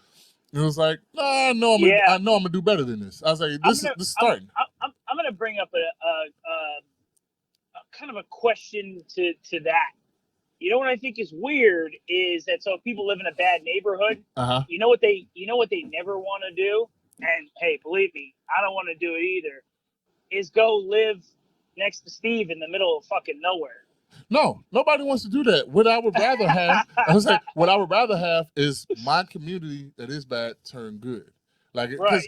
it was like, nah, I know I'm gonna do better than this. I was like, this is starting. I'm gonna bring up a kind of a question to that. You know what I think is weird is that so if people live in a bad neighborhood, you know what they never want to do, and hey, believe me, I don't want to do it either, is go live next to Steve in the middle of fucking nowhere. No, nobody wants to do that. What I would rather have, what I would rather have is my community that is bad turn good. Like, right.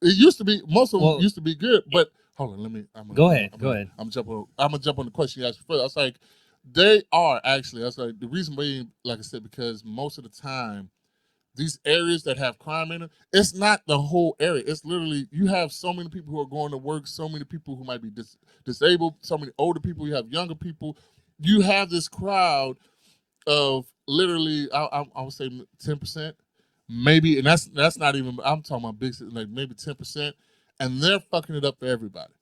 it used to be, most of them used to be good, but hold on, Go ahead. I'm gonna jump on the question you asked first. I was like, they are actually, I was like, the reason being, like I said, because most of the time, these areas that have crime in it, it's not the whole area. It's literally, you have so many people who are going to work, so many people who might be disabled, so many older people, you have younger people. You have this crowd of literally, I would say 10%, maybe, and that's not even, I'm talking about big, like maybe 10%, and they're fucking it up for everybody.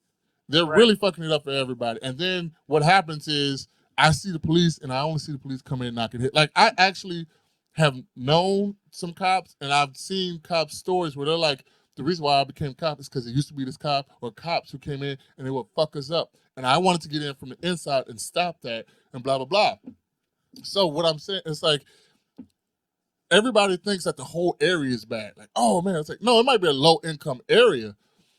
They're really fucking it up for everybody. And then what happens is, I see the police, and I only see the police come in and knock it hit. Like, I actually have known some cops, and I've seen cops' stories where they're like, the reason why I became a cop is because it used to be this cop or cops who came in and they would fuck us up. And I wanted to get in from the inside and stop that and blah, blah, blah. So what I'm saying, it's like, everybody thinks that the whole area is bad. Like, oh man, it's like, no, it might be a low income area,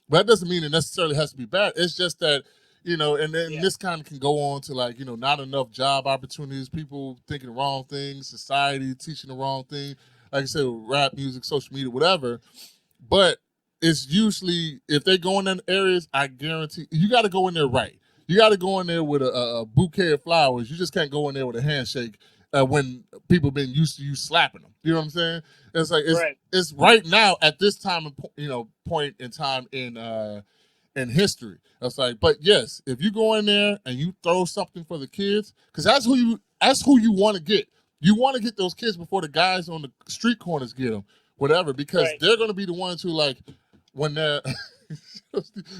but that doesn't mean it necessarily has to be bad. It's just that, you know, and then this kind of can go on to like, you know, not enough job opportunities, people thinking the wrong things, society teaching the wrong thing. Like I said, rap music, social media, whatever. But it's usually, if they go in them areas, I guarantee, you got to go in there right. You got to go in there with a bouquet of flowers. You just can't go in there with a handshake when people been used to you slapping them. You know what I'm saying? It's like, it's right now at this time, you know, point in time in history. It's like, but yes, if you go in there and you throw something for the kids, because that's who you want to get. You want to get those kids before the guys on the street corners get them, whatever, because they're going to be the ones who, like, when they're,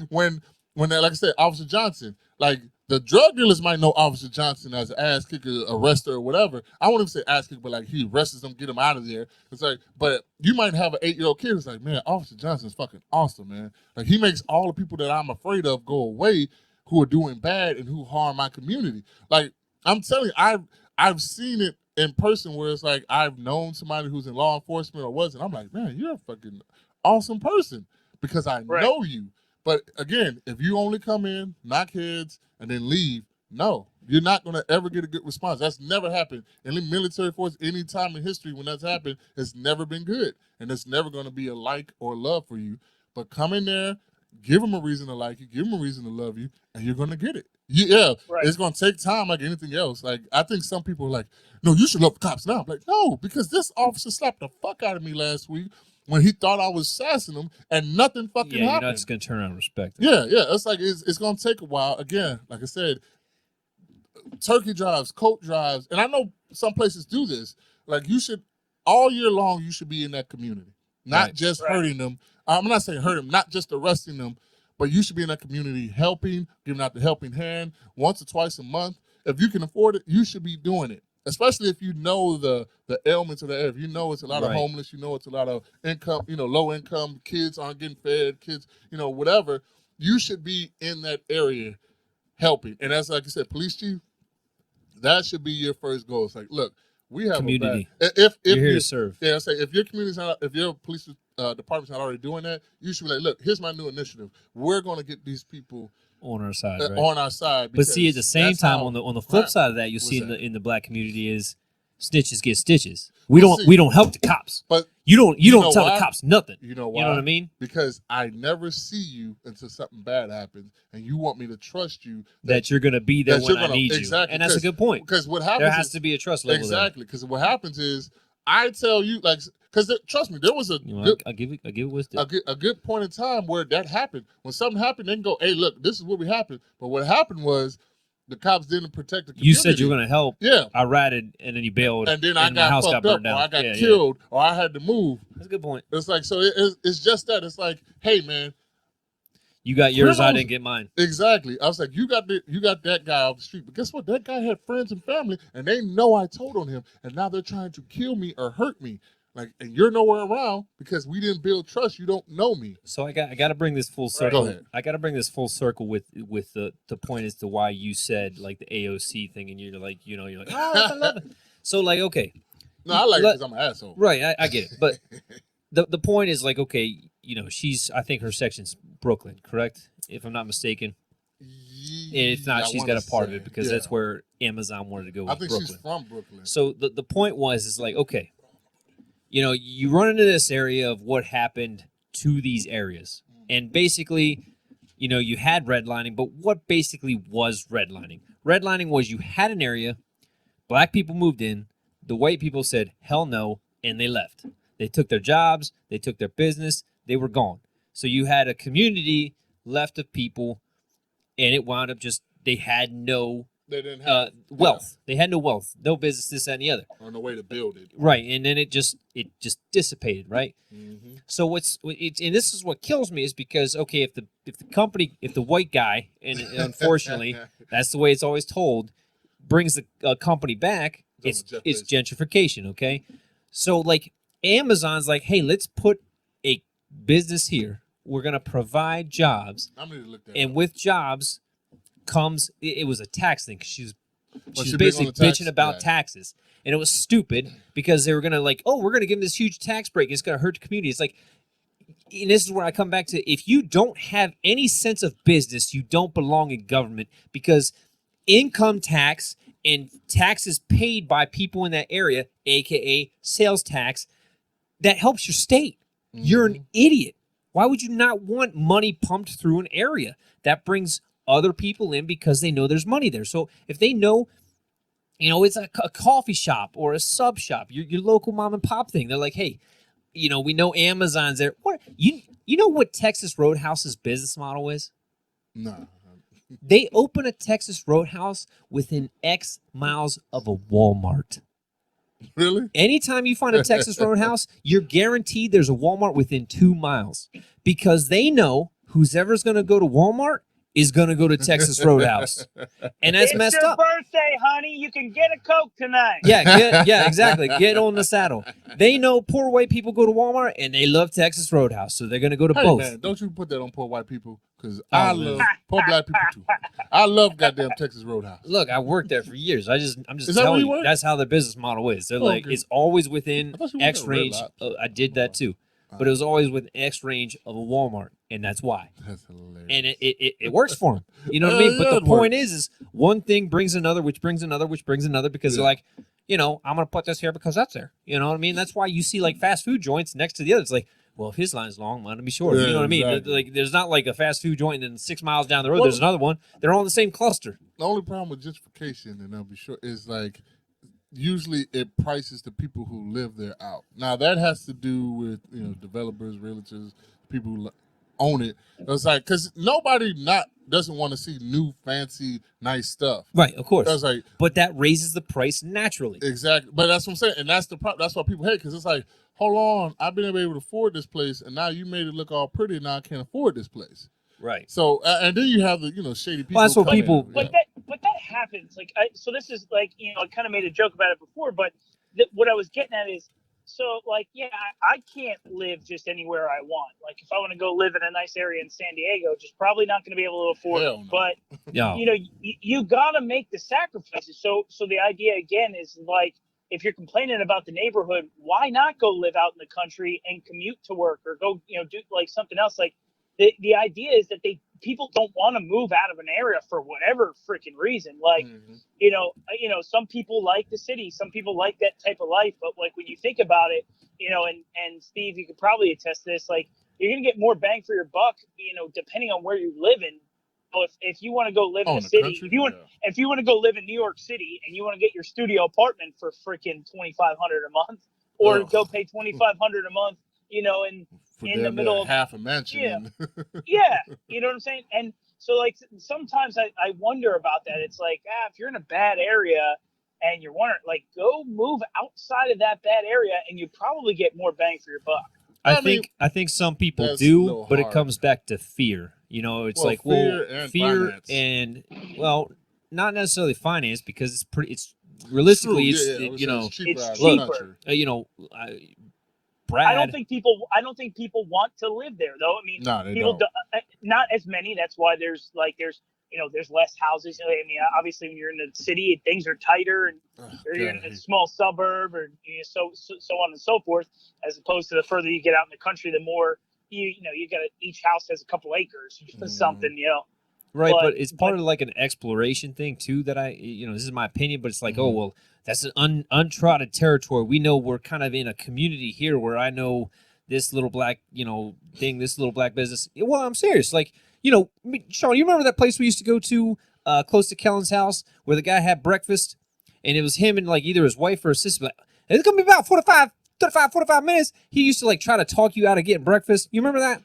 when they're, like I said, Officer Johnson, like, the drug dealers might know Officer Johnson as an ass kicker, arrester, or whatever. I won't even say ass kicker, but like he arrests them, get them out of there. It's like, but you might have an 8-year-old kid who's like, man, Officer Johnson's fucking awesome, man. Like, he makes all the people that I'm afraid of go away who are doing bad and who harm my community. Like, I'm telling you, I've seen it in person where it's like, I've known somebody who's in law enforcement or wasn't. I'm like, man, you're a fucking awesome person because I know you. But again, if you only come in, knock heads, and then leave, no, you're not going to ever get a good response. That's never happened. In the military force, any time in history when that's happened, it's never been good. And it's never going to be a like or love for you. But come in there, give them a reason to like you, give them a reason to love you, and you're going to get it. It's going to take time like anything else. Like, I think some people are like, no, you should love the cops now. I'm like, no, because this officer slapped the fuck out of me last week when he thought I was sassing him, and nothing fucking happened. You're not just going to turn around and respect it. Yeah. It's like, it's going to take a while. Again, like I said, turkey drives, coat drives, and I know some places do this. Like, you should, all year long, you should be in that community. Not just hurting them. I'm not saying hurt them, not just arresting them, but you should be in that community helping, giving out the helping hand once or twice a month. If you can afford it, you should be doing it. Especially if you know the ailments of the area. If you know it's a lot of homeless, you know it's a lot of income, you know, low income, kids aren't getting fed, kids, you know, whatever. You should be in that area helping. And that's, like I said, police chief, that should be your first goal. It's like, look, we have community. If you're here to serve. Yeah, I say if your community's not, if your police department's not already doing that, you should be like, look, here's my new initiative. We're going to get these people on our side, on our side. But see, at the same time, on the flip side of that, you'll see in the black community is snitches get stitches. We Well, don't see, we don't help the cops. But You don't know tell why? the cops nothing. you know why? You know what I mean? Because I never see you until something bad happens, and you want me to trust you That you're gonna be there that when you're I gonna need you. exactly. And that's a good point. Because what happens There has is to be a trust level exactly because what happens is I tell you like because trust me, there was a there. You know, good, I'll give it wisdom. a good point in time where that happened. When something happened, they can go, "Hey, look, this is what we happened." But what happened was the cops didn't protect the community. You said you were gonna help. Yeah. I ratted and then you bailed. And then I my got house fucked got up, burned down. or I got Yeah, killed, or I had to move. That's a good point. It's like so. It's just that. It's like, hey, man, You got yours, I criminals- didn't get mine. exactly. I was like, you got that guy off the street, but guess what? That guy had friends and family, and they know I told on him, and now they're trying to kill me or hurt me. Like, and you're nowhere around because we didn't build trust. You don't know me. So I got to bring this full circle. Go ahead. I got to bring this full circle with the point as to why you said like the AOC thing, and you're like, you're like, oh, I love it. So like, okay, No, I like it because I'm an asshole. right, I get it, but the point is like, okay, I think her section's Brooklyn, correct? If I'm not mistaken. If not, she's got a part of it because that's where Amazon wanted to go with I think Brooklyn. she's from Brooklyn. So the point is like, okay, you run into this area of what happened to these areas. And basically, you had redlining, but what basically was redlining? Redlining was you had an area, black people moved in, the white people said, hell no, and they left. They took their jobs, they took their business, they were gone. So you had a community left of people, and it wound up just, they had no They didn't have wealth. They had no wealth, no business, this, that, and the other. on the way to build it. Right, and then it just dissipated, right? Mm-hmm. So and this is what kills me is because okay, if the white guy, and unfortunately that's the way it's always told, brings the company back, it's gentrification, okay? So like Amazon's like, hey, let's put a business here. We're gonna provide jobs, I'm gonna look that and up. with jobs comes it was a tax thing. 'Cause she's she big basically on the tax? bitching about Yeah. taxes. And it was stupid because they were going to like, oh, we're going to give them this huge tax break. It's going to hurt the community. It's like, and this is where I come back to, if you don't have any sense of business, you don't belong in government because income tax and taxes paid by people in that area, AKA sales tax, that helps your state. Mm-hmm. You're an idiot. Why would you not want money pumped through an area? That brings other people in because they know there's money there. So if they know, it's a coffee shop or a sub shop, your local mom and pop thing. They're like, hey, we know Amazon's there. What you know what Texas Roadhouse's business model is? No. They open a Texas Roadhouse within X miles of a Walmart. Really? Anytime you find a Texas Roadhouse, you're guaranteed there's a Walmart within 2 miles because they know who's ever's going to go to Walmart is going to go to Texas Roadhouse. And that's messed it's your up. birthday, honey. You can get a Coke tonight. Yeah, exactly. Get on the saddle. They know poor white people go to Walmart and they love Texas Roadhouse, so they're going to go to Hey, both. man, don't you put that on poor white people because Oh, I man. love poor black people too. I love goddamn Texas Roadhouse. Look, I worked there for years. I'm just Is that where telling you you, work? that's how the business model is. They're Oh, like, okay. it's always within I thought you worked X at a Red range. Lobster. I did that too, but it was always within X range of a Walmart, and that's why. That's hilarious. And it works for them. You know what I mean? Yeah, But the it point works. is one thing brings another, which brings another, which brings another, because they're like, I'm going to put this here because that's there. You know what I mean? That's why you see like fast food joints next to the other. It's like, well, if his line's long, mine will be short. Yeah, You know what I mean? exactly. Like, there's not like a fast food joint and then 6 miles down the road, Well- there's another one. They're all in the same cluster. The only problem with gentrification, and I'll be sure, is like usually it prices the people who live there out. Now that has to do with developers, realtors, people who own it. It's like because nobody doesn't want to see new, fancy, nice stuff. Right, of course. That's like But that raises the price naturally. exactly. But that's what I'm saying, and that's the problem. That's why people hate because it's like, hold on, I've been able to afford this place, and now you made it look all pretty. Now I can't afford this place. Right. So and then you have the shady people. Well, that's what come in. people- But that happens. Like, so this is like, I kind of made a joke about it before, but what I was getting at is, so like, yeah, I can't live just anywhere I want. Like, if I want to go live in a nice area in San Diego, just probably not going to be able to afford Hell it. no. But Yeah. you got to make the sacrifices. So the idea again is like, if you're complaining about the neighborhood, why not go live out in the country and commute to work or go, do like something else? Like the idea is that they people don't want to move out of an area for whatever freaking reason. Like, some people like the city, some people like that type of life. But like when you think about it, and Steve, you could probably attest to this. Like, you're gonna get more bang for your buck, depending on where you live in. So if you want to go live in a city, country? if you want to go live in New York City and you want to get your studio apartment for freaking $2,500 a month, or go pay $2,500 a month, in the middle of half a mansion. Yeah, you know what I'm saying? And so like sometimes I wonder about that. It's like, if you're in a bad area and you're wondering, like, go move outside of that bad area and you probably get more bang for your buck. I think some people do, but it comes back to fear. It's like fear and not necessarily finance, because it's realistically it's cheaper. Brad, I don't think people want to live there though. I mean, no, people don't. Not as many. That's why there's less houses. I mean, obviously when you're in the city, things are tighter, and you're in a small suburb, or so on and so forth. As opposed to the further you get out in the country, the more you got each house has a couple acres or something. Right, but it's part of like an exploration thing too. That this is my opinion, but it's like, oh well, that's an untrodden territory. We know we're kind of in a community here where I know this little black thing, this little black business. Well, I'm serious. Like, Sean, you remember that place we used to go to close to Kellen's house where the guy had breakfast, and it was him and like either his wife or his sister. Like, it's gonna be about 45 minutes. He used to like try to talk you out of getting breakfast. You remember that?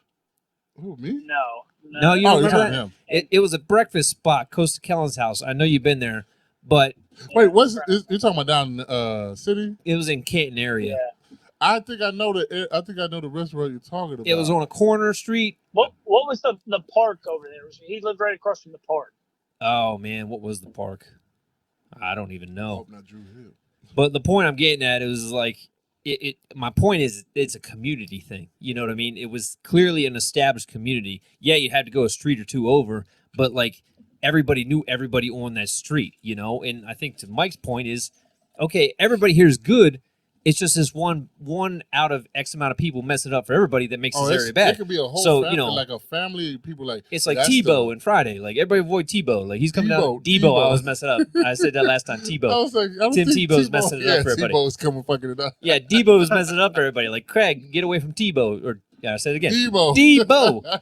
Who, me? No, you don't remember that? Him. It was a breakfast spot close to Kellen's house. I know you've been there, but wait, you're talking about down in the city? it was in Canton area. Yeah. I think I know the restaurant you're talking about. It was on a corner street. What was the park over there? He lived right across from the park. Oh man, what was the park? I don't even know. Hope not Drew Hill. But the point I'm getting at is like my point is it's a community thing. You know what I mean? It was clearly an established community. Yeah, you had to go a street or two over, but like everybody knew everybody on that street, And I think to Mike's point is, okay, everybody here is good. It's just this one out of X amount of people mess it up for everybody that makes this area bad. It could be a whole family, like a family of people. Like it's like Tebow and Friday. Like everybody avoid Tebow. Like he's coming out. Debo, I always mess it up. I said that last time. Tebow. I was like, Tim Tebow's messing it up for everybody. Tebow's coming fucking it up. Yeah, Debo's messing it up for everybody. Like Craig, get away from Tebow. Or I said it again. Debo.